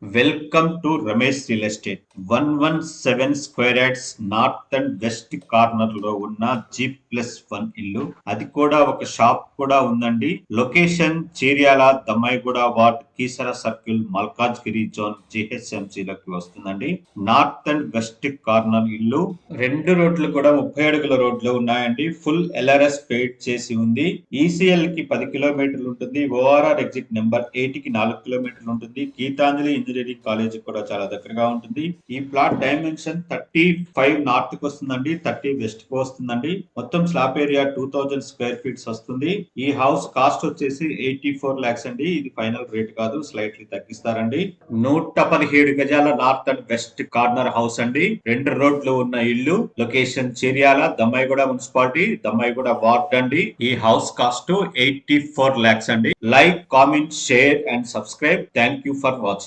Welcome to Ramesh real estate. 117 square yards north and west corner లో ఉన్న G+1 ఇల్లు. అది కూడా ఒక షాప్ కూడా ఉందండి. Location Cheeryal, Dammaiguda ward, Keesara circle, Malkajgiri zone, GHMC లోకి వస్తుందండి. నార్త్ అండ్ వెస్ట్ కార్నర్ ఇల్లు. 2 రోడ్లు కూడా 30 అడుగుల రోడ్లు ఉన్నాయండి. ఫుల్ LRS పెయిడ్ చేసి ఉంది. ECL కి 10 కిలోమీటర్లు ఉంటుంది. ORR ఎగ్జిట్ నెంబర్ 8 కి 4 కిలోమీటర్లు ఉంటుంది. గీతాంజలి ఇంజనీరింగ్ కాలేజ్ కూడా చాలా దగ్గరగా ఉంటుంది. ఈ ప్లాట్ డైమెన్షన్ 35 నార్త్ కి వస్తుందండి, 30 వెస్ట్ కి వస్తుందండి. మొత్తం స్లాబ్ ఏరియా 2000 స్క్వేర్ ఫీట్స్ వస్తుంది. ఈ హౌస్ కాస్ట్ వచ్చేసి 84 lakhs అండి. ఇది ఫైనల్ రేట్ కాదు, స్లైట్లీ తగ్గిస్తారండి. 117 గజాల north and west corner house అండి. 2 రోడ్లు ఉన్న ఇల్లు. Location Cheeryal, Dammaiguda municipality, Dammaiguda ward అండి. ఈ హౌస్ కాస్ట్ 84 lakhs అండి. Like, comment, share and subscribe. Thank you for watching.